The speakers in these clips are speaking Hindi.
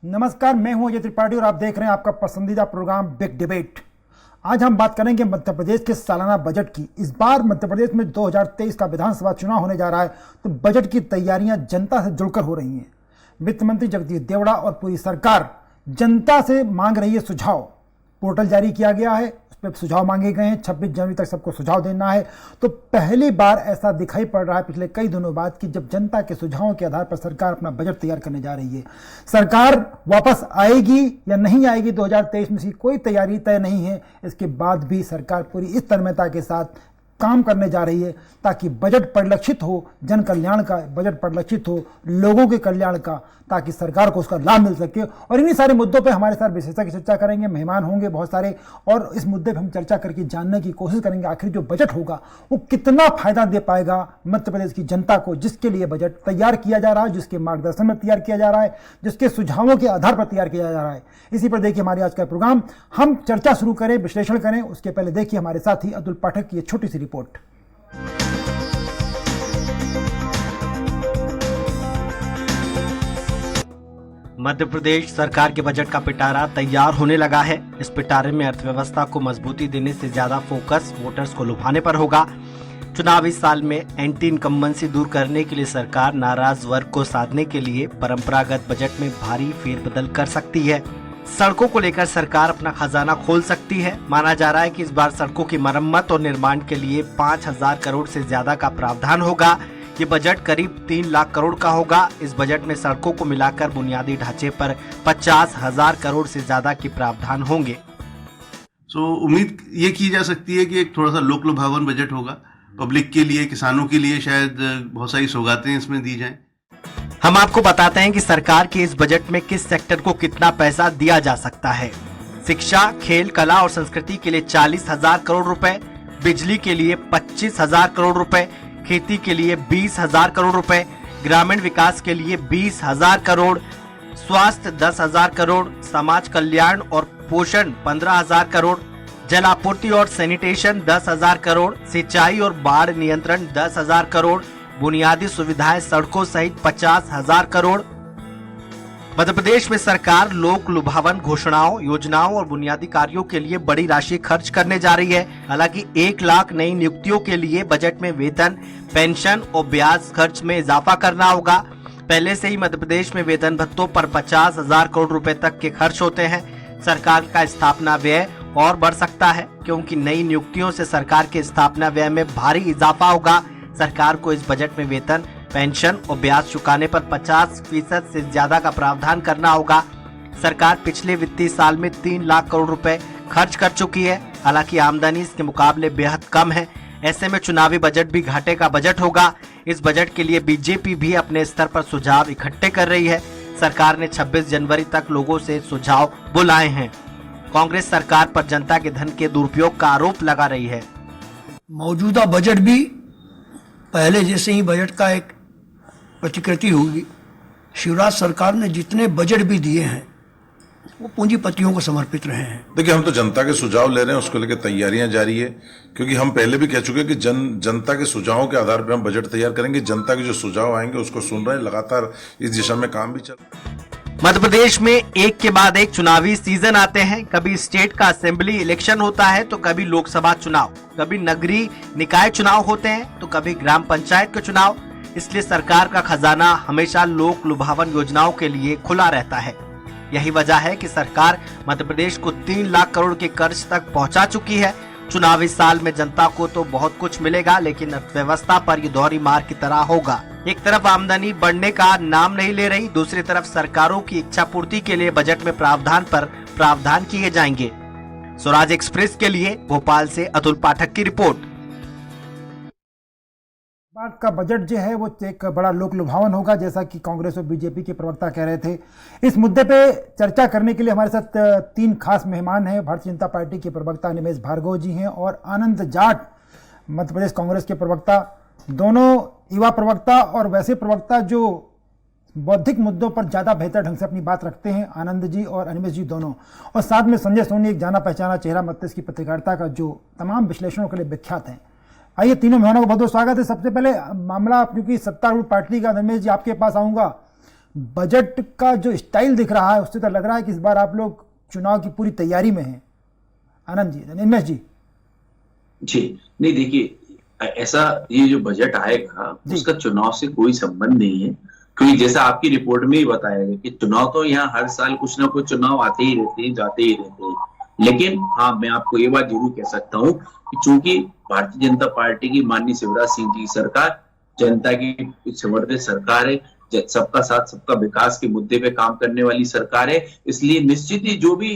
नमस्कार, मैं हूं अजय त्रिपाठी और आप देख रहे हैं आपका पसंदीदा प्रोग्राम बिग डिबेट। आज हम बात करेंगे मध्य प्रदेश के सालाना बजट की। इस बार मध्य प्रदेश में 2023 का विधानसभा चुनाव होने जा रहा है, तो बजट की तैयारियां जनता से जुड़कर हो रही हैं। वित्त मंत्री जगदीश देवड़ा और पूरी सरकार जनता से मांग रही है सुझाव। पोर्टल जारी किया गया है, उस पर सुझाव मांगे गए हैं। 26 जनवरी तक सबको सुझाव देना है। तो पहली बार ऐसा दिखाई पड़ रहा है पिछले कई दिनों बाद कि जब जनता के सुझावों के आधार पर सरकार अपना बजट तैयार करने जा रही है। सरकार वापस आएगी या नहीं आएगी 2023 में, इसकी कोई तैयारी तय नहीं है। इसके बाद भी सरकार पूरी इस तन्मयता के साथ काम करने जा रही है ताकि बजट परिलक्षित हो, जन कल्याण का बजट परिलक्षित हो, लोगों के कल्याण का, ताकि सरकार को उसका लाभ मिल सके। और इन्हीं सारे मुद्दों पे हमारे साथ विशेषज्ञ चर्चा करेंगे, मेहमान होंगे बहुत सारे, और इस मुद्दे पे हम चर्चा करके जानने की कोशिश करेंगे आखिर जो बजट होगा वो कितना फायदा दे पाएगा मध्य प्रदेश की जनता को, जिसके लिए बजट तैयार किया जा रहा है, जिसके मार्गदर्शन में तैयार किया जा रहा है, जिसके सुझावों के आधार पर तैयार किया जा रहा है। इसी पर देखिए हमारे आज का प्रोग्राम। हम चर्चा शुरू करें, विश्लेषण करें, उसके पहले देखिए हमारे साथी अतुल पाठक की एक छोटी सी रिपोर्ट। मध्य प्रदेश सरकार के बजट का पिटारा तैयार होने लगा है। इस पिटारे में अर्थव्यवस्था को मजबूती देने से ज्यादा फोकस वोटर्स को लुभाने पर होगा। चुनावी साल में एंटी इनकम्बेंसी दूर करने के लिए सरकार नाराज वर्ग को साधने के लिए परंपरागत बजट में भारी फेरबदल कर सकती है। सड़कों को लेकर सरकार अपना खजाना खोल सकती है। माना जा रहा है कि इस बार सड़कों की मरम्मत और निर्माण के लिए 5,000 करोड़ से ज्यादा का प्रावधान होगा। ये बजट करीब 3 लाख करोड़ का होगा। इस बजट में सड़कों को मिलाकर बुनियादी ढांचे पर 50,000 करोड़ से ज्यादा के प्रावधान होंगे। उम्मीद ये की जा सकती है कि एक थोड़ा सा लोक लुभावन बजट होगा। पब्लिक के लिए, किसानों के लिए शायद बहुत सारी सौगातें इसमें दी जाएं। हम आपको बताते हैं कि सरकार के इस बजट में किस सेक्टर को कितना पैसा दिया जा सकता है। शिक्षा, खेल, कला और संस्कृति के लिए 40,000 करोड़ रुपए, बिजली के लिए 25,000 करोड़ रुपए, खेती के लिए 20,000 करोड़ रुपए, ग्रामीण विकास के लिए 20,000 करोड़, स्वास्थ्य 10,000 करोड़, समाज कल्याण और पोषण 15,000 करोड़, जल आपूर्ति और सैनिटेशन 10,000 करोड़, सिंचाई और बाढ़ नियंत्रण 10,000 करोड़, बुनियादी सुविधाएं सड़कों सहित 50,000 करोड़। मध्य प्रदेश में सरकार लोक लुभावन घोषणाओं, योजनाओं और बुनियादी कार्यों के लिए बड़ी राशि खर्च करने जा रही है। हालांकि 1 लाख नई नियुक्तियों के लिए बजट में वेतन, पेंशन और ब्याज खर्च में इजाफा करना होगा। पहले से ही मध्य प्रदेश में वेतन भत्तों पर 50,000 करोड़ रुपए तक के खर्च होते हैं। सरकार का स्थापना व्यय और बढ़ सकता है क्योंकि नई नियुक्तियों से सरकार के स्थापना व्यय में भारी इजाफा होगा। सरकार को इस बजट में वेतन, पेंशन और ब्याज चुकाने पर 50% से ज्यादा का प्रावधान करना होगा। सरकार पिछले वित्तीय साल में 3 लाख करोड़ रुपए खर्च कर चुकी है। हालांकि आमदनी इसके मुकाबले बेहद कम है। ऐसे में चुनावी बजट भी घाटे का बजट होगा। इस बजट के लिए बीजेपी भी अपने स्तर पर सुझाव इकट्ठे कर रही है। सरकार ने 26 जनवरी तक लोगों से सुझाव बुलाए हैं। कांग्रेस सरकार पर जनता के धन के दुरुपयोग का आरोप लगा रही है। मौजूदा बजट भी पहले जैसे ही बजट का एक प्रतिकृति होगी। शिवराज सरकार ने जितने बजट भी दिए हैं वो पूंजीपतियों को समर्पित रहे हैं। देखिए, हम तो जनता के सुझाव ले रहे हैं, उसको लेकर तैयारियां जारी है, क्योंकि हम पहले भी कह चुके हैं कि जनता के सुझावों के आधार पर हम बजट तैयार करेंगे। जनता के जो सुझाव आएंगे उसको सुन रहे हैं, लगातार इस दिशा में काम भी चल रहा है। मध्य प्रदेश में एक के बाद एक चुनावी सीजन आते हैं। कभी स्टेट का असेंबली इलेक्शन होता है, तो कभी लोकसभा चुनाव, कभी नगरीय निकाय चुनाव होते हैं, तो कभी ग्राम पंचायत के चुनाव। इसलिए सरकार का खजाना हमेशा लोक लुभावन योजनाओं के लिए खुला रहता है। यही वजह है कि सरकार मध्य प्रदेश को 3 लाख करोड़ के कर्ज तक पहुंचा चुकी है। चुनावी साल में जनता को तो बहुत कुछ मिलेगा, लेकिन अर्थव्यवस्था पर ये दोहरी मार की तरह होगा। एक तरफ आमदनी बढ़ने का नाम नहीं ले रही, दूसरी तरफ सरकारों की इच्छा पूर्ति के लिए बजट में प्रावधान पर प्रावधान किए जाएंगे। स्वराज एक्सप्रेस के लिए भोपाल से अतुल पाठक की रिपोर्ट। बात का बजट जो है वो एक बड़ा लोक लुभावन होगा, जैसा कि कांग्रेस और बीजेपी के प्रवक्ता कह रहे थे। इस मुद्दे पे चर्चा करने के लिए हमारे साथ 3 खास मेहमान हैं। भारतीय जनता पार्टी के प्रवक्ता निमेश भार्गव जी हैं और आनंद जाट मध्य प्रदेश कांग्रेस के प्रवक्ता, दोनों युवा प्रवक्ता और वैसे प्रवक्ता जो बौद्धिक मुद्दों पर ज़्यादा बेहतर ढंग से अपनी बात रखते हैं, आनंद जी और अनिमेश जी दोनों। और साथ में संजय सोनी, एक जाना पहचाना चेहरा मध्य प्रदेश की पत्रकारिता का, जो तमाम विश्लेषणों के लिए विख्यात हैं। आइए, तीनों मेहमानों को बहुत बहुत स्वागत है। सबसे पहले मामला, क्योंकि सत्तारूढ़ पार्टी का, रमेश जी आपके पास आऊँगा। बजट का जो स्टाइल दिख रहा है उससे तो लग रहा है कि इस बार आप लोग चुनाव की पूरी तैयारी में हैं। आनंद जी, निमेश जी। जी नहीं, देखिए ऐसा ये जो बजट आएगा उसका चुनाव से कोई संबंध नहीं है, क्योंकि जैसा आपकी रिपोर्ट में ही बताया गया कि चुनाव तो यहाँ हर साल कुछ ना कुछ चुनाव आते ही रहते हैं, जाते ही रहते हैं। लेकिन हाँ, मैं आपको ये बात जरूर कह सकता हूँ कि चूंकि भारतीय जनता पार्टी की माननीय शिवराज सिंह जी सरकार जनता की समर्थित सरकार है, सबका साथ सबका विकास के मुद्दे पे काम करने वाली सरकार है, इसलिए निश्चित ही जो भी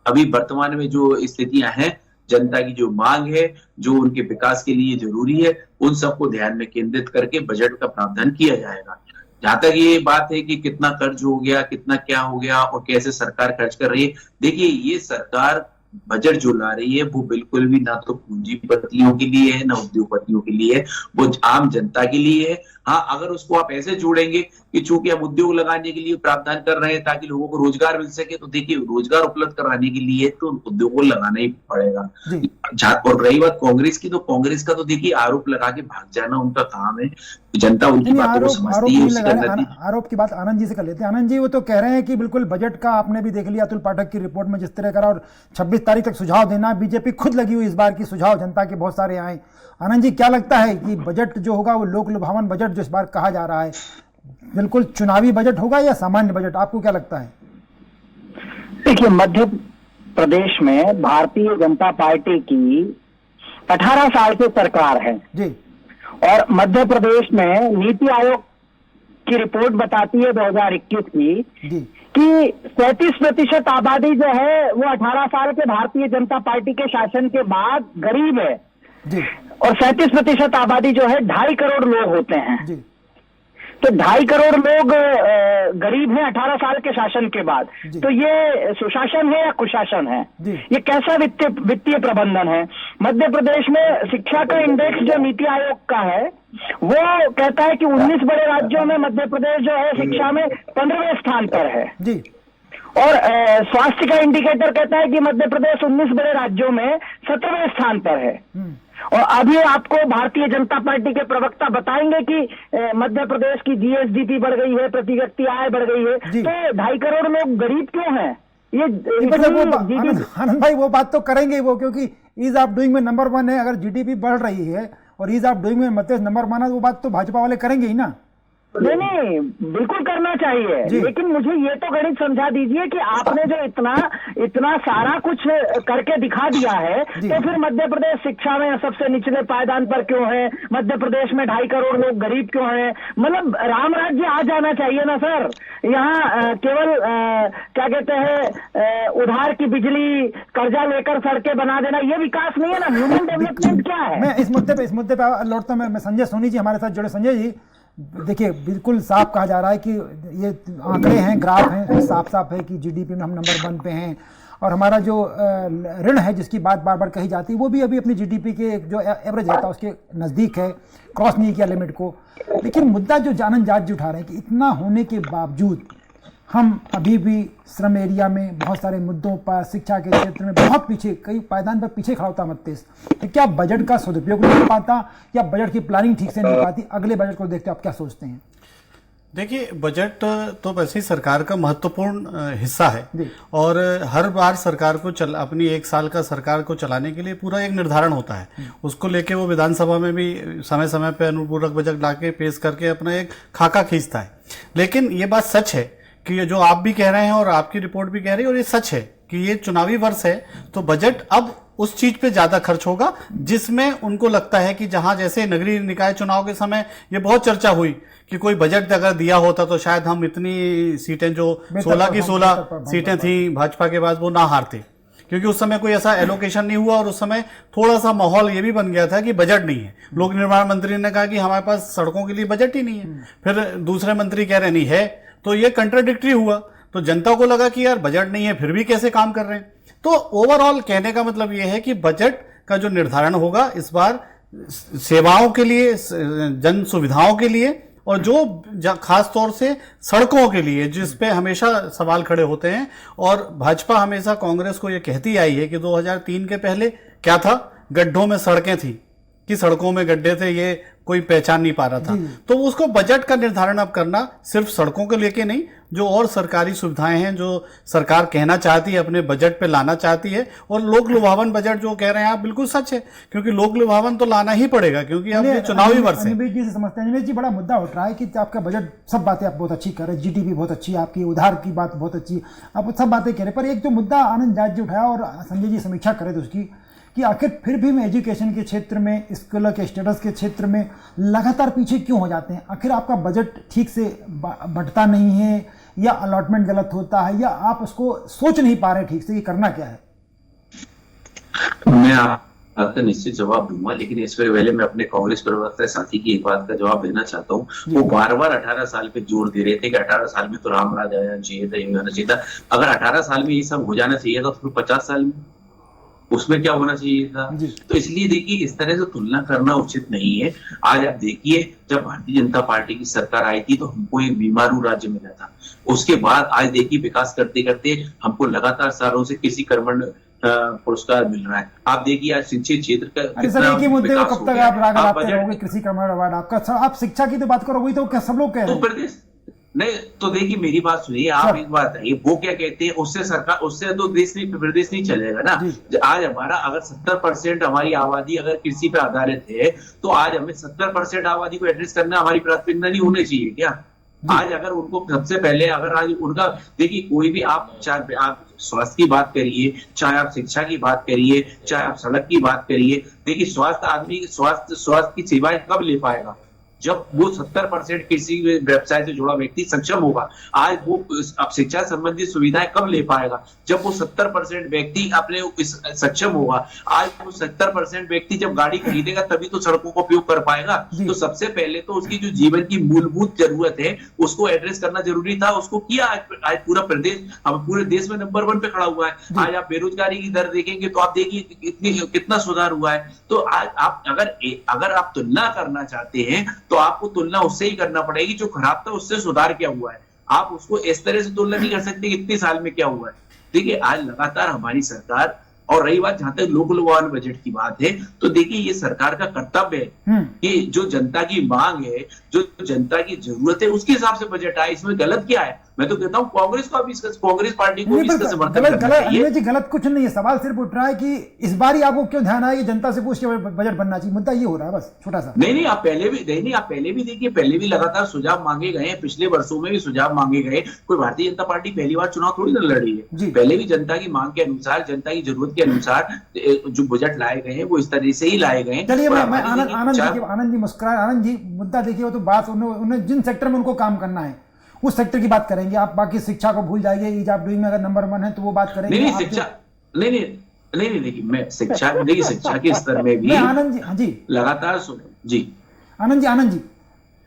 अभी वर्तमान में जो स्थितियां हैं, जनता की जो मांग है, जो उनके विकास के लिए जरूरी है, उन सबको ध्यान में केंद्रित करके बजट का प्रावधान किया जाएगा। जहां तक ये बात है कि कितना कर्ज हो गया, कितना क्या हो गया और कैसे सरकार खर्च कर रही है, देखिए ये सरकार बजट जो ला रही है वो बिल्कुल भी ना तो पूंजीपतियों के लिए है, ना उद्योगपतियों के लिए है, वो आम जनता के लिए है। हाँ, अगर उसको आप ऐसे जोड़ेंगे कि चूंकि हम उद्योग लगाने के लिए प्रावधान कर रहे हैं ताकि लोगों को रोजगार मिल सके, तो देखिए रोजगार उपलब्ध कराने के लिए तो उद्योग को लगाना ही पड़ेगा। और रही बात कांग्रेस की, तो कांग्रेस का तो देखिए आरोप लगा के भाग जाना उनका काम है, जनता उनकी बातों को समझती है। आरोप की बात आनंद जी से कर लेते हैं। आनंद जी, वो तो कह रहे हैं कि बिल्कुल बजट का आपने भी देख लिया अतुल पाठक की रिपोर्ट में जिस तरह करा, और 26 तारीख तक सुझाव देना, बीजेपी खुद लगी हुई इस बार की सुझाव जनता के बहुत सारे आए। आनंद जी, क्या लगता है कि बजट जो होगा वो लोक लुभावन बजट जो इस बार कहा जा रहा है, बिल्कुल चुनावी बजट होगा या सामान्य बजट, आपको क्या लगता है? देखिए, मध्य प्रदेश में भारतीय जनता पार्टी की 18 साल की सरकार है जी, और मध्य प्रदेश में नीति आयोग की रिपोर्ट बताती है 2021 की जी, कि 37% आबादी जो है वो 18 साल के भारतीय जनता पार्टी के शासन के बाद गरीब है जी, और 37% आबादी जो है 2.5 करोड़ लोग होते हैं। जी, तो 2.5 करोड़ लोग गरीब हैं 18 साल के शासन के बाद। तो ये सुशासन है या कुशासन है? ये कैसा वित्तीय प्रबंधन है? मध्य प्रदेश में शिक्षा का इंडेक्स जो नीति आयोग का है वो कहता है कि 19 बड़े राज्यों में मध्य प्रदेश जो है शिक्षा में 15वें स्थान पर है जी, और स्वास्थ्य का इंडिकेटर कहता है कि मध्य प्रदेश 19 बड़े राज्यों में 17वें स्थान पर है। और अभी आपको भारतीय जनता पार्टी के प्रवक्ता बताएंगे कि मध्य प्रदेश की जीएसडीपी बढ़ गई है, प्रति व्यक्ति आय बढ़ गई है, तो 2.5 करोड़ लोग गरीब क्यों हैं? ये आनंद भाई वो बात तो करेंगे वो, क्योंकि ईज ऑफ डूइंग में नंबर 1 है। अगर जीडीपी बढ़ रही है और ईज ऑफ डूइंग में मध्य प्रदेश नंबर 1 है, वो बात तो भाजपा वाले करेंगे ही ना। नहीं, बिल्कुल करना चाहिए, लेकिन मुझे ये तो गणित समझा दीजिए कि आपने जो इतना सारा कुछ करके दिखा दिया है, तो फिर मध्य प्रदेश शिक्षा में सबसे निचले पायदान पर क्यों है? मध्य प्रदेश में 2.5 करोड़ लोग गरीब क्यों हैं? मतलब राम राज्य आ जाना चाहिए ना सर। यहाँ केवल क्या कहते हैं, उधार की बिजली, कर्जा लेकर सड़कें बना देना, ये विकास नहीं है ना। ह्यूमन डेवलपमेंट क्या है? मैं इस मुद्दे पे लौटता हूं। मैं संजय सोनी जी हमारे साथ जुड़े। संजय जी, देखिए बिल्कुल साफ कहा जा रहा है कि ये आंकड़े हैं, ग्राफ हैं, साफ साफ है कि जीडीपी में हम नंबर 1 पे हैं, और हमारा जो ऋण है जिसकी बात बार बार कही जाती है वो भी अभी अपनी जीडीपी के जो एवरेज रहता है उसके नज़दीक है, क्रॉस नहीं किया लिमिट को। लेकिन मुद्दा जो जानन जात जी उठा रहे हैं कि इतना होने के बावजूद हम अभी भी श्रम एरिया में बहुत सारे मुद्दों पर, शिक्षा के क्षेत्र में बहुत पीछे, कई पायदान पर पीछे खड़ा होता मध्य प्रदेश, तो क्या बजट का सदुपयोग नहीं हो पाता या बजट की प्लानिंग ठीक से नहीं पाती? अगले बजट को देखते आप क्या सोचते हैं? देखिए, बजट तो वैसे ही सरकार का महत्वपूर्ण हिस्सा है और हर बार सरकार को अपनी 1 साल का सरकार को चलाने के लिए पूरा एक निर्धारण होता है। उसको लेके वो विधानसभा में भी समय समय पर अनुपूरक बजट लाके पेश करके अपना एक खाका खींचता है। लेकिन ये बात सच है कि जो आप भी कह रहे हैं और आपकी रिपोर्ट भी कह रही है, और ये सच है कि ये चुनावी वर्ष है, तो बजट अब उस चीज पे ज्यादा खर्च होगा जिसमें उनको लगता है कि जहां जैसे नगरीय निकाय चुनाव के समय ये बहुत चर्चा हुई कि कोई बजट अगर दिया होता तो शायद हम इतनी सीटें, जो 16 की 16 सीटें थी भाजपा के पास, वो ना हारते, क्योंकि उस समय कोई ऐसा एलोकेशन नहीं हुआ और उस समय थोड़ा सा माहौल ये भी बन गया था कि बजट नहीं है। लोक निर्माण मंत्री ने कहा कि हमारे पास सड़कों के लिए बजट ही नहीं है, फिर दूसरे मंत्री कह रहे नहीं है, तो ये कंट्राडिक्टरी हुआ। तो जनता को लगा कि यार बजट नहीं है फिर भी कैसे काम कर रहे हैं। तो ओवरऑल कहने का मतलब ये है कि बजट का जो निर्धारण होगा इस बार सेवाओं के लिए, जन सुविधाओं के लिए, और जो खास तौर से सड़कों के लिए, जिस पे हमेशा सवाल खड़े होते हैं। और भाजपा हमेशा कांग्रेस को ये कहती आई है कि 2003 के पहले क्या था, गड्ढों में सड़कें थी, कि सड़कों में गड्ढे थे, ये कोई पहचान नहीं पा रहा था। तो उसको बजट का निर्धारण अब करना सिर्फ सड़कों को लेके नहीं, जो और सरकारी सुविधाएं हैं जो सरकार कहना चाहती है, अपने बजट पे लाना चाहती है। और लोक लुभावन बजट जो कह रहे हैं आप, बिल्कुल सच है, क्योंकि लोक लुभावन तो लाना ही पड़ेगा, क्योंकि अब ये चुनावी वर्ष है। अनिमेश जी से समझते हैं, अनिमेश जी बड़ा मुद्दा उठ रहा है कि आपका बजट, सब बातें आप बहुत अच्छी कर रहे हैं, जीडीपी बहुत अच्छी है आपकी, उधार की बात बहुत अच्छी, आप सब बातें कह रहे हैं, पर एक जो मुद्दा आनंद जाट जी उठाया और संजय जी समीक्षा करे तो उसकी, कि आखिर फिर भी हम एजुकेशन के क्षेत्र में, स्कूल के स्टेटस के क्षेत्र में लगातार पीछे क्यों हो जाते हैं? आखिर आपका बजट ठीक से बंटता नहीं है, या अलॉटमेंट गलत होता है, या आप उसको सोच नहीं पा रहे ठीक से कि करना क्या है? मैं आपका निश्चित जवाब दूंगा, लेकिन इससे पहले मैं अपने कांग्रेस प्रवक्ता साथी की एक बात का जवाब देना चाहता हूँ। वो बार बार 18 साल पे जोर दे रहे थे कि 18 साल में तो राम राज आना चाहिए था, ये होना चाहिए था। अगर 18 साल में ये सब हो जाना चाहिए था, तो 50 साल में उसमें क्या होना चाहिए था? तो इसलिए देखिए, इस तरह से तुलना करना उचित नहीं है। आज आप देखिए, जब भारतीय जनता पार्टी की सरकार आई थी तो हमको एक बीमारू राज्य मिला था। उसके बाद आज देखिए, विकास करते करते हमको लगातार सालों से कृषि कर्मण पुरस्कार मिल रहा है। आप देखिए, आज शिक्षित क्षेत्र का कितना मुद्दे को कब तक आप आते रहोगे? कृषि कर्मण अवार्ड आपका, आप शिक्षा की तो बात करो, वही तो सब लोग कह रहे हैं। नहीं तो देखिए, मेरी बात सुनिए, आप एक बात है, वो क्या कहते हैं, उससे सरकार, उससे तो देश नहीं, प्रदेश नहीं चलेगा ना। आज हमारा अगर 70% हमारी आबादी अगर कृषि पे आधारित है, तो आज हमें 70% आबादी को एड्रेस करना हमारी प्राथमिकता नहीं होनी चाहिए क्या? आज अगर उनको सबसे पहले, अगर आज उनका देखिए, कोई भी आप, चाहे आप स्वास्थ्य की बात करिए, चाहे आप शिक्षा की बात करिए, चाहे आप सड़क की बात करिए, देखिए स्वास्थ्य आदमी स्वास्थ्य की सेवाएं कब ले पाएगा? जब वो 70% कृषि व्यवसाय से जुड़ा व्यक्ति सक्षम होगा। आज वो अब शिक्षा संबंधित सुविधाएं कब ले पाएगा? जब वो 70% व्यक्ति अपने सक्षम होगा। आज वो 70% व्यक्ति जब गाड़ी खरीदेगा तभी तो सड़कों का उपयोग कर पाएगा। तो सबसे पहले तो उसकी जो जीवन की मूलभूत जरूरत है उसको एड्रेस करना जरूरी था, उसको किया। आज पूरा प्रदेश, हम पूरे देश में नंबर 1 पे खड़ा हुआ है। आज आप बेरोजगारी की दर देखेंगे तो आप देखिए कितना सुधार हुआ है। तो आज आप अगर आप तुलना करना चाहते हैं तो आपको तुलना उससे ही करना पड़ेगी जो खराब था, उससे सुधार क्या हुआ है। आप उसको इस तरह से तुलना नहीं कर सकते कि इतने साल में क्या हुआ है। देखिए, आज लगातार हमारी सरकार, और रही बात जहां तक लोक लुभावन बजट की बात है, तो देखिए, ये सरकार का कर्तव्य है कि जो जनता की मांग है, जो जनता की जरूरत है, उसके हिसाब से बजट आए। इसमें गलत क्या है? मैं तो कहता हूँ कांग्रेस पार्टी को भी इसका समर्थन करना चाहिए। जी, गलत कुछ नहीं है। सवाल सिर्फ उठ रहा है कि इस बार ही आपको क्यों ध्यान आया कि जनता से पूछ के बजट बनना चाहिए? मुद्दा ये हो रहा है बस, छोटा सा। नहीं, आप पहले भी देखिए, पहले भी लगातार सुझाव मांगे गए हैं, पिछले वर्षों में भी सुझाव मांगे गए। कोई भारतीय जनता पार्टी पहली बार चुनाव थोड़ी ना लड़ी है। पहले भी जनता की मांग के अनुसार, जनता की जरूरत के अनुसार जो बजट लाए गए हैं वो इस तरह से ही लाए गए हैं। चलिए, मैं आनंद जी मुस्कुराए। आनंद जी, मुद्दा देखिए, वो तो बात उन्हें जिन सेक्टर में उनको काम करना है उस सेक्टर की बात करेंगे। आप बाकी शिक्षा को भूल जाइए, ईज ऑफ डूइंग में अगर नंबर 1 है तो वो बात करेंगे। नहीं, शिक्षा नहीं, देखिए, मैं शिक्षा के स्तर में भी आनंद जी, हाँ जी, लगातार सुनो जी। आनंद जी,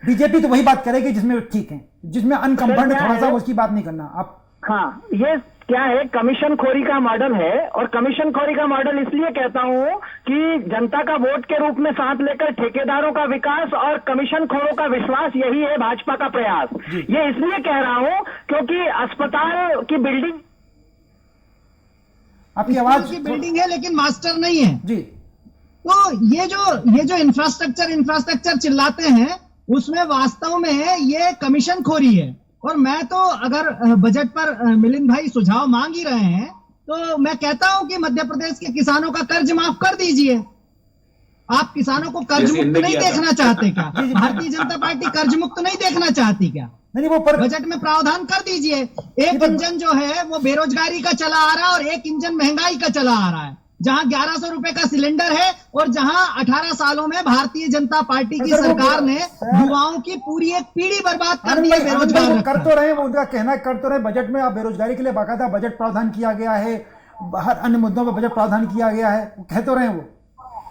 बीजेपी तो वही बात करेगी जिसमें ठीक है, जिसमें अनकंफर्ट थोड़ा सा, उसकी बात नहीं करना आप। हाँ, ये क्या है, कमीशन खोरी का मॉडल है। और कमीशन खोरी का मॉडल इसलिए कहता हूं कि जनता का वोट के रूप में साथ लेकर ठेकेदारों का विकास और कमीशन खोरों का विश्वास, यही है भाजपा का प्रयास। ये इसलिए कह रहा हूं क्योंकि अस्पताल की बिल्डिंग, आपकी आवाज की बिल्डिंग है लेकिन मास्टर नहीं है जी। तो ये जो इंफ्रास्ट्रक्चर चिल्लाते हैं, उसमें वास्तव में ये कमीशन खोरी है। और मैं तो, अगर बजट पर मिलिंद भाई सुझाव मांग ही रहे हैं, तो मैं कहता हूं कि मध्य प्रदेश के किसानों का कर्ज माफ कर दीजिए। आप किसानों को कर्ज मुक्त नहीं देखना चाहते क्या? भारतीय जनता पार्टी कर्ज मुक्त नहीं देखना चाहती क्या? नहीं, वो बजट में प्रावधान कर दीजिए। एक इंजन जो है वो बेरोजगारी का चला आ रहा है और एक इंजन महंगाई का चला आ रहा है। जहां 1100 रुपए का सिलेंडर है और जहां 18 सालों में भारतीय जनता पार्टी की सरकार ने युवाओं की पूरी एक पीढ़ी बर्बाद कर दी है। बेरोजगार कर तो रहे, वो उनका कहना है कर तो रहे। बजट में आप बेरोजगारी के लिए बाकायदा बजट प्रावधान किया गया है, हर अन्य मुद्दों पर बजट प्रावधान किया गया है, कह तो रहे वो।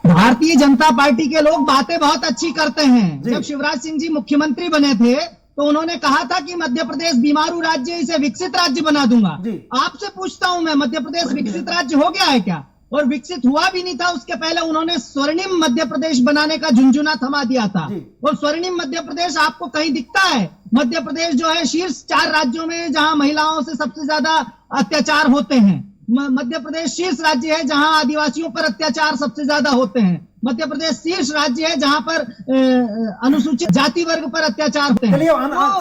भारतीय जनता पार्टी के लोग बातें बहुत अच्छी करते हैं। जब शिवराज सिंह जी मुख्यमंत्री बने थे तो उन्होंने कहा था कि मध्य प्रदेश बीमारू राज्य, इसे विकसित राज्य बना दूंगा। आपसे पूछता हूं मैं, मध्य प्रदेश विकसित राज्य हो गया है क्या? और विकसित हुआ भी नहीं था। उसके पहले उन्होंने स्वर्णिम मध्य प्रदेश बनाने का झुंझुना थमा दिया था। और स्वर्णिम मध्य प्रदेश आपको कहीं दिखता है? मध्य प्रदेश जो है शीर्ष 4 राज्यों में जहां महिलाओं से सबसे ज्यादा अत्याचार होते हैं। मध्य प्रदेश शीर्ष राज्य है जहां आदिवासियों पर अत्याचार सबसे ज्यादा होते हैं। मध्य प्रदेश शीर्ष राज्य है जहां पर अनुसूचित जाति वर्ग पर अत्याचार होते हैं। चलिए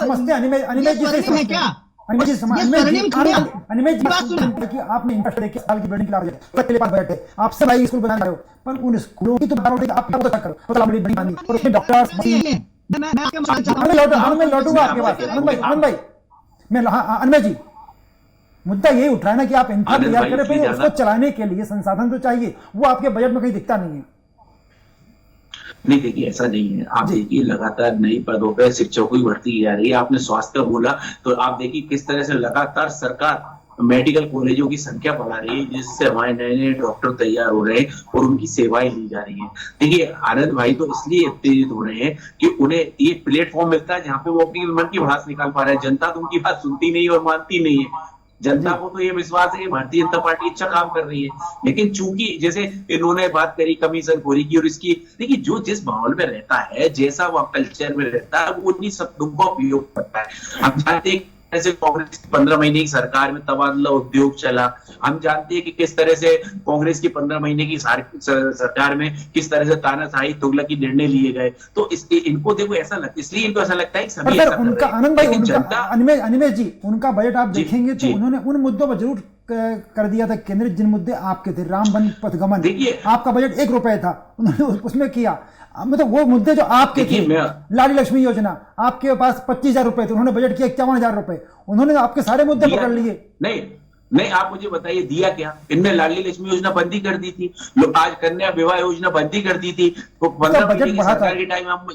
समझते हैं अनिमेश जी से है क्या अनिमेश जी स्वर्णिम अनिमेश जी कि आपने इंटरेस्ट देखिए साल की बिल्डिंग के पास बैठे आपसे भाई स्कूल बनाना रहे हो पर उन स्कूलों की तो आप क्या पता करो पता बड़ी बनी और उसमें डॉक्टर्स मैं लौटूंगा आपके पास आनंद भाई मैं अनिमेश जी मुद्दा यही उठ रहा है ना कि आप इंफ्रा तैयार करें फिर उसको चलाने के लिए संसाधन तो चाहिए, वो आपके बजट में कहीं दिखता नहीं है। नहीं देखिए ऐसा नहीं है, आप देखिए लगातार नई पदों पर शिक्षकों की भर्ती की जा रही है। आपने स्वास्थ्य का बोला तो आप देखिए किस तरह से लगातार सरकार मेडिकल कॉलेजों की संख्या बढ़ा रही है जिससे हमारे नए नए डॉक्टर तैयार हो रहे हैं और उनकी सेवाएं ली जा रही हैं। देखिए आनंद भाई तो इसलिए उत्तेजित हो रहे हैं कि उन्हें ये प्लेटफॉर्म मिलता है जहाँ पे वो अपनी मन की भड़ास निकाल पा रहे हैं। जनता तो उनकी बात सुनती नहीं और मानती नहीं है। जनता को तो ये विश्वास है कि भारतीय जनता पार्टी अच्छा काम कर रही है, लेकिन चूंकि जैसे इन्होंने बात करी कमीशन खोरी की और इसकी, देखिए जो जिस माहौल में रहता है जैसा वो कल्चर में रहता है वो उन्हीं शब्दों का उपयोग करता है। हम जानते हैं ऐसे कांग्रेस की 15 महीने की सरकार में तबादला उद्योग चला। हम जानते हैं कि किस तरह से कांग्रेस की 15 महीने की सरकार में किस तरह से तानाशाही तुगलकी निर्णय लिए गए। तो इनको देखो ऐसा लगता, इसलिए इनको ऐसा लगता है कि सभी उनका आनंद भाई अनिमेश जी उनका बजट आप देखेंगे तो उन्होंने उन मुद्दों पर जरूर कर दिया था केंद्रित जिन मुद्दे आपके थे। रामबन पथगमन आपका बजट 1 रुपए था, उन्होंने उसमें किया। मतलब वो मुद्दे जो आपके थे, लाडली लक्ष्मी योजना आपके पास 25,000 रुपए थे, उन्होंने बजट किया 51,000 रुपए। उन्होंने आपके सारे मुद्दे पकड़ लिए। नहीं आप मुझे बताइए दिया क्या? इनमें लाडली लक्ष्मी योजना बंद ही कर दी थी, लोग आज कन्या विवाह योजना बंद ही कर दी थी। तो 15 महीने की सरकार के टाइम आप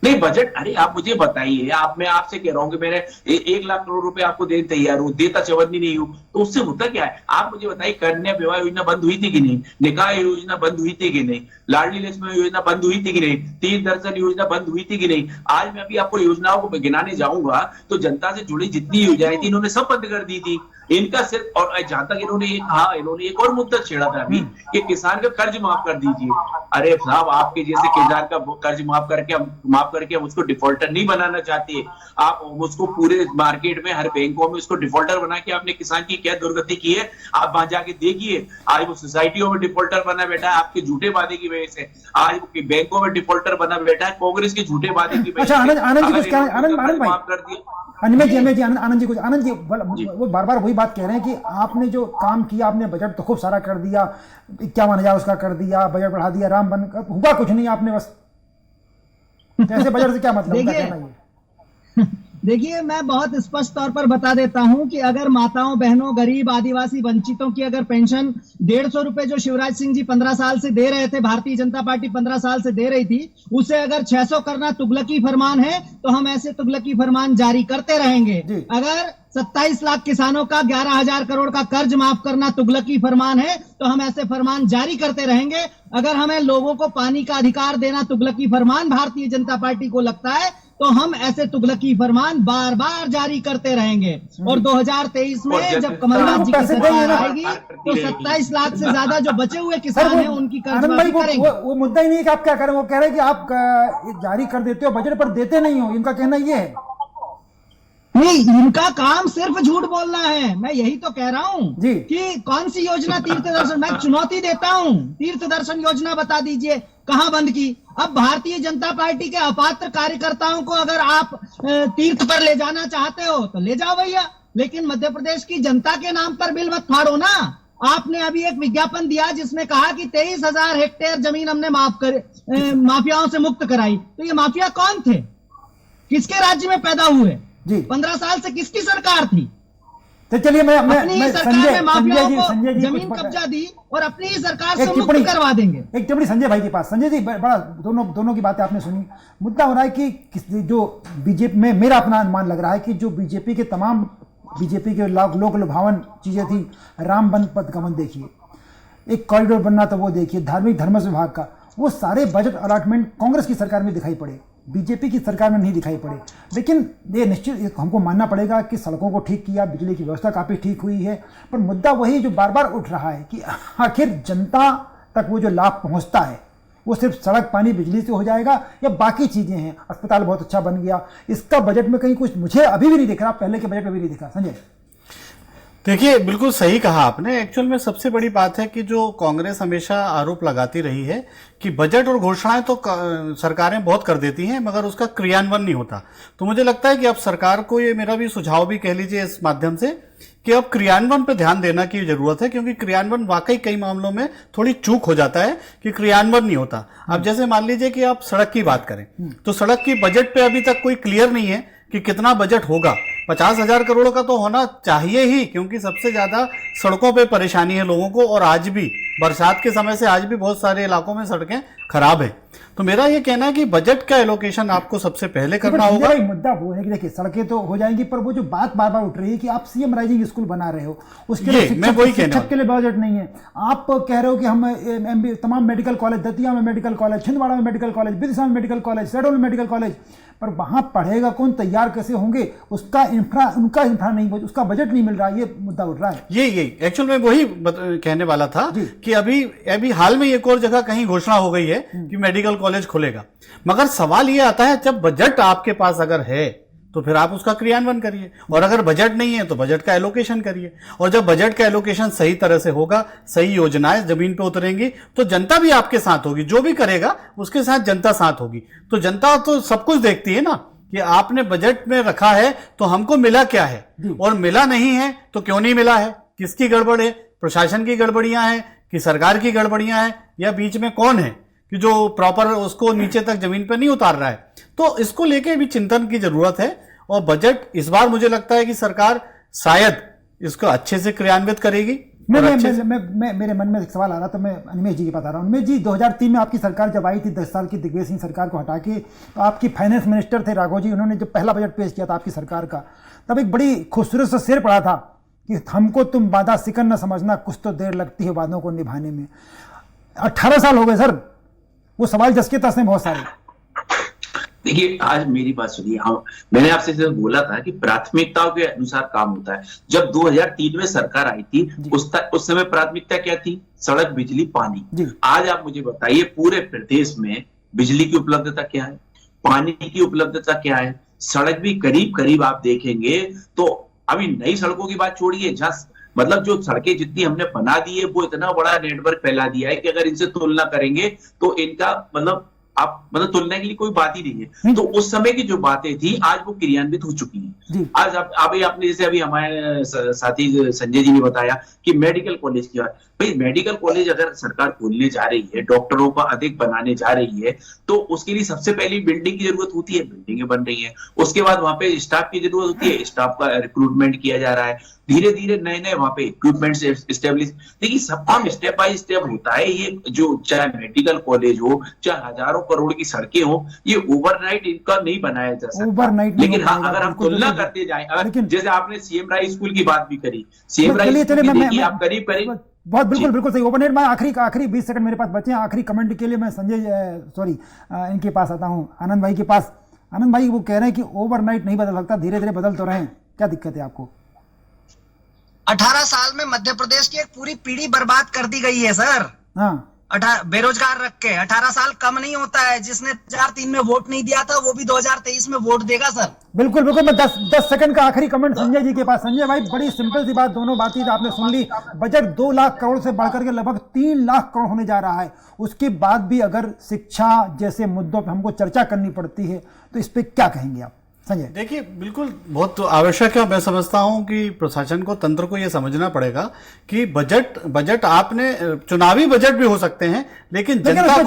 नहीं बजट, अरे आप मुझे बताइए, मैं आपसे कह रहा हूं कि मैंने 1 लाख करोड़ रुपए आपको देने तैयार हूं, देता चवन्नी नहीं हूं, तो उससे होता क्या है? आप मुझे बताइए कन्या विवाह योजना बंद हुई थी कि नहीं? निकाह योजना बंद हुई थी कि नहीं? लाडली लक्ष्मी योजना बंद हुई थी कि नहीं? 3 दर्शन योजना बंद हुई थी कि नहीं? आज मैं अभी आपको योजनाओं को गिनाने जाऊंगा तो जनता से जुड़ी जितनी योजनाएं थी इन्होंने सब बंद कर दी थी। इनका सिर्फ, और जहां तक इन्होंने एक और मुद्दा छेड़ा था अभी कि किसान का कर्ज माफ कर दीजिए। अरे साहब आपके जैसे किसान का कर्ज माफ करके हम उसको डिफॉल्टर नहीं बनाना चाहते। आप उसको पूरे मार्केट में हर बैंकों में उसको डिफॉल्टर बना के आपने किसान की क्या दुर्गति की है आप वहां जाके देखिए। आज वो सोसाइटियों में डिफॉल्टर बना बैठा है आपके झूठे वादे की वजह से। आज बैंकों में डिफॉल्टर बना बैठा है कांग्रेस के झूठे वादे की वजह से। आनंद जी वो बार बार वही बात कह रहे हैं कि आपने जो काम किया, आपने बजट तो खूब सारा कर दिया, 51,000 उसका कर दिया, बजट बढ़ा दिया, रामबन का हुआ कुछ नहीं आपने, बस कैसे बजट से क्या मतलब? देखिए मैं बहुत स्पष्ट तौर पर बता देता हूं कि अगर माताओं बहनों गरीब आदिवासी वंचितों की अगर पेंशन 150 रुपए जो शिवराज सिंह जी 15 साल से दे रहे थे, भारतीय जनता पार्टी 15 साल से दे रही थी, उसे अगर 600 करना तुगलकी फरमान है तो हम ऐसे तुगलकी फरमान जारी करते रहेंगे। अगर 27 लाख किसानों का 11,000 करोड़ का कर्ज माफ करना तुगलकी फरमान है तो हम ऐसे फरमान जारी करते रहेंगे। अगर हमें लोगों को पानी का अधिकार देना तुगलकी फरमान भारतीय जनता पार्टी को लगता है तो हम ऐसे तुगलकी फरमान बार बार जारी करते रहेंगे। और 2023 में जब कमलनाथ जी की सरकार आएगी तो 27 लाख से ज्यादा जो बचे हुए किसान हैं उनकी कर्ज माफी करेंगे। वो मुद्दा ही नहीं है कि आप क्या करें, वो कह रहे हैं कि आप जारी कर देते हो बजट पर देते नहीं हो, इनका कहना ये है। नहीं, इनका काम सिर्फ झूठ बोलना है। मैं यही तो कह रहा हूं कि कौन सी योजना तीर्थ दर्शन, मैं चुनौती देता हूं, तीर्थ दर्शन योजना बता दीजिए कहां बंद की। अब भारतीय जनता पार्टी के अपात्र कार्यकर्ताओं को अगर आप तीर्थ पर ले जाना चाहते हो तो ले जाओ भैया, लेकिन मध्य प्रदेश की जनता के नाम पर बिल मत फाड़ो ना। आपने अभी एक विज्ञापन दिया जिसमें कहा कि 23,000 हेक्टेयर जमीन हमने माफियाओं से मुक्त कराई। तो ये माफिया कौन थे, किसके राज्य में पैदा हुए? 15 साल से किसकी सरकार थी? तो चलिए मैं सरकार में माफियाओं को जमीन कब्जा दी और अपनी ही सरकार से मुक्त करवा देंगे। एक टिप्पणी संजय भाई के पास। संजय जी बड़ा दोनों की बातें आपने सुनी। मुद्दा हो रहा है कि जो बीजेपी में, मेरा अपना अनुमान लग रहा है कि जो बीजेपी के लोक लुभावन चीजें थी, रामबन पथगमन देखिए, एक कॉरिडोर बनना तो वो देखिए, धार्मिक धर्म विभाग का, वो सारे बजट अलॉटमेंट कांग्रेस की सरकार में दिखाई पड़े, बीजेपी की सरकार में नहीं दिखाई पड़े। लेकिन ये निश्चित हमको मानना पड़ेगा कि सड़कों को ठीक किया, बिजली की व्यवस्था काफ़ी ठीक हुई है, पर मुद्दा वही जो बार बार उठ रहा है कि आखिर जनता तक वो जो लाभ पहुंचता है वो सिर्फ सड़क पानी बिजली से हो जाएगा या बाकी चीज़ें हैं? अस्पताल बहुत अच्छा बन गया, इसका बजट में कहीं कुछ मुझे अभी भी नहीं दिख रहा, पहले के बजट में भी नहीं दिखा। संजय देखिए, बिल्कुल सही कहा आपने। एक्चुअल में सबसे बड़ी बात है कि जो कांग्रेस हमेशा आरोप लगाती रही है कि बजट और घोषणाएं तो सरकारें बहुत कर देती हैं मगर उसका क्रियान्वयन नहीं होता। तो मुझे लगता है कि अब सरकार को, ये मेरा भी सुझाव भी कह लीजिए इस माध्यम से, कि अब क्रियान्वयन पर ध्यान देना की जरूरत है, क्योंकि क्रियान्वयन वाकई कई मामलों में थोड़ी चूक हो जाता है कि क्रियान्वयन नहीं होता। अब जैसे मान लीजिए कि आप सड़क की बात करें तो सड़क की बजट पे अभी तक कोई क्लियर नहीं है कि कितना बजट होगा। 50,000 करोड़ का तो होना चाहिए ही, क्योंकि सबसे ज्यादा सड़कों पे परेशानी है लोगों को, और आज भी बरसात के समय से आज भी बहुत सारे इलाकों में सड़कें खराब है। तो मेरा ये कहना है कि बजट का एलोकेशन आपको सबसे पहले करना होगा। मुद्दा वो है कि देखिए सड़कें तो हो जाएंगी, पर वो जो बात बार बार उठ रही है कि आप सीएम राइजिंग स्कूल बना रहे हो, उसके लिए शिक्षक के लिए बजट नहीं है। आप कह रहे हो कि हम तमाम मेडिकल कॉलेज, दतिया में मेडिकल कॉलेज, छिंदवाड़ा में मेडिकल कॉलेज, विदिशा में मेडिकल कॉलेज, शहडोल में मेडिकल कॉलेज, पर वहां पढ़ेगा कौन, तैयार कैसे होंगे, उनका इंफ्रा नहीं, उसका बजट नहीं मिल रहा, ये मुद्दा उठ रहा है। ये एक्चुअल में वही कहने वाला था कि अभी हाल में एक और जगह कहीं घोषणा हो गई है कि मेडिकल कॉलेज खुलेगा, मगर सवाल ये आता है जब बजट आपके पास अगर है तो फिर आप उसका क्रियान्वयन करिए, और अगर बजट नहीं है तो बजट का एलोकेशन करिए। और जब बजट का एलोकेशन सही तरह से होगा, सही योजनाएं जमीन पे उतरेंगी, तो जनता भी आपके साथ होगी। जो भी करेगा उसके साथ जनता साथ होगी। तो जनता तो सब कुछ देखती है ना कि आपने बजट में रखा है तो हमको मिला क्या है, और मिला नहीं है तो क्यों नहीं मिला है, किसकी गड़बड़ है, प्रशासन की गड़बड़ियां हैं कि सरकार की गड़बड़ियां हैं, या बीच में कौन है कि जो प्रॉपर उसको नीचे तक जमीन पर नहीं उतार रहा है। तो इसको लेके भी चिंतन की जरूरत है। और बजट इस बार मुझे लगता है कि सरकार शायद इसको अच्छे से क्रियान्वित करेगी। मेरे मन में एक सवाल आ रहा, तो मैं अनिमेश जी के पास आ रहा हूँ। अनिमेश जी, 2003 में आपकी सरकार जब आई थी, 10 साल की दिग्विजय सिंह सरकार को हटा के, तो आपकी फाइनेंस मिनिस्टर थे राघव जी, उन्होंने जब पहला बजट पेश किया था आपकी सरकार का, तब एक बड़ी खूबसूरत सा शेर पड़ा था कि हमको तुम वादा सिकन न समझना, कुछ तो देर लगती है वादों को निभाने में। 18 साल हो गए सर, वो सवाल जस के तस में बहुत सारे। देखिए, आज मेरी बात सुनिए। हाँ, मैंने आपसे बोला था कि प्राथमिकताओं के अनुसार काम होता है। जब 2003 में सरकार आई थी, उस समय प्राथमिकता क्या थी? सड़क, बिजली, पानी। आज आप मुझे बताइए पूरे प्रदेश में बिजली की उपलब्धता क्या है, पानी की उपलब्धता क्या है? सड़क भी करीब करीब आप देखेंगे तो, अभी नई सड़कों की बात छोड़िए, जहां मतलब जो सड़कें जितनी हमने बना दी है वो इतना बड़ा नेटवर्क फैला दिया है कि अगर इनसे तुलना करेंगे तो इनका मतलब तुलना के लिए कोई बात ही नहीं है। तो उस समय की जो बातें थी आज वो क्रियान्वित हो चुकी हैं। आज आपने जैसे अभी हमारे साथी संजय जी ने बताया कि मेडिकल कॉलेज की बात, भाई मेडिकल कॉलेज अगर सरकार खोलने जा रही है, डॉक्टरों को अधिक बनाने जा रही है, तो उसके लिए सबसे पहले बिल्डिंग की जरूरत होती है, बिल्डिंगें बन रही है। उसके बाद वहां पे स्टाफ की जरूरत होती है, स्टाफ का रिक्रूटमेंट किया जा रहा है। धीरे धीरे नए वहां पे इक्विपमेंट एस्टेब्लिश, देखिए सब काम स्टेप बाय स्टेप होता है। ये जो चाहे मेडिकल कॉलेज हो, चाहे हजारों करोड़ की सड़कें हो, ये ओवरनाइट इनका नहीं बनाया जा सकता। लेकिन हाँ, अगर हम तुलना करते जाए, अगर जैसे आपने सीएम राय स्कूल की बात भी करी, सीएम राय स्कूल की देखिए आप करीब करीब बहुत बिल्कुल सही। ओवरनाइट में आखिरी 20 सेकंड मेरे पास बचे हैं। आखिरी कमेंट के लिए मैं इनके पास आता हूँ, आनंद भाई के पास। आनंद भाई, वो कह रहे हैं कि ओवरनाइट नहीं बदल सकता, धीरे धीरे बदल तो रहे हैं, क्या दिक्कत है आपको? 18 साल में मध्य प्रदेश की एक पूरी पीढ़ी बर्बाद कर दी गई है सर। हाँ, बेरोजगार रख के 18 साल कम नहीं होता है। जिसने 2003 में वोट नहीं दिया था वो भी 2023 में वोट देगा सर। बिल्कुल। मैं 10 सेकंड का आखिरी कमेंट संजय जी के पास। संजय भाई, बड़ी सिंपल सी बात, दोनों बातें आपने सुन ली। बजट 2 लाख करोड़ से बढ़कर के लगभग 3 लाख करोड़ होने जा रहा है। उसके बाद भी अगर शिक्षा जैसे मुद्दों पर हमको चर्चा करनी पड़ती है, तो इस पर क्या कहेंगे आप संजय? देखिए, बिल्कुल बहुत आवश्यक है। मैं समझता हूं कि प्रशासन को, तंत्र को यह समझना पड़ेगा कि बजट आपने, चुनावी बजट भी हो सकते हैं, लेकिन जनता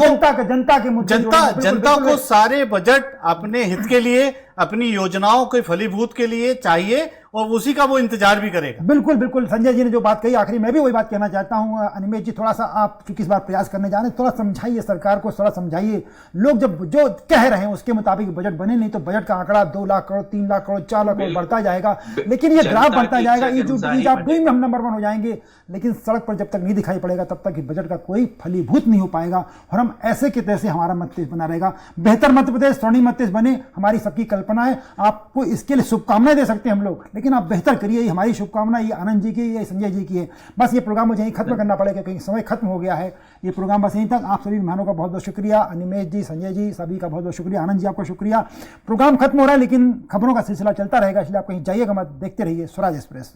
को सारे बजट अपने हित के लिए, अपनी योजनाओं के फलीभूत के लिए चाहिए, और उसी का वो इंतजार भी करेगा। बिल्कुल संजय जी ने जो बात कही, आखिरी मैं भी वही बात कहना चाहता हूं। अनिमेश जी, थोड़ा सा आप चूंकि इस बार प्रयास करने जा रहे हैं, थोड़ा समझाइए सरकार को, थोड़ा समझाइए। लोग जब जो कह रहे हैं उसके मुताबिक बजट बने, नहीं तो बजट का आंकड़ा 2 लाख करोड़, 3 लाख करोड़, 4 लाख करोड़ बढ़ता जाएगा। लेकिन ये ग्राफ बढ़ता जाएगा, ईज ऑफ डूइंग में हम नंबर 1 हो जाएंगे, लेकिन सड़क पर जब तक नहीं दिखाई पड़ेगा तब तक बजट का कोई फलीभूत नहीं हो पाएगा, और हम ऐसे के तैसे हमारा मध्य प्रदेश बना रहेगा। बेहतर मध्य प्रदेश, स्वर्णिम मध्य प्रदेश बने, हमारी सबकी कल्पना है। आपको इसके लिए शुभकामनाएं दे सकते हैं हम लोग, लेकिन आप बेहतर करिए, ये हमारी शुभकामना, ये आनंद जी की, ये संजय जी की है। बस ये प्रोग्राम मुझे यहीं खत्म करना पड़ेगा क्योंकि समय खत्म हो गया है। ये प्रोग्राम बस यहीं तक। आप सभी मेहमानों का बहुत बहुत शुक्रिया, अनिमेश जी, संजय जी, सभी का बहुत बहुत शुक्रिया। आनंद जी, आपको शुक्रिया। प्रोग्राम खत्म हो रहा है, लेकिन खबरों का सिलसिला चलता रहेगा, इसलिए आप कहीं जाइएगा मत, देखते रहिए स्वराज एक्सप्रेस।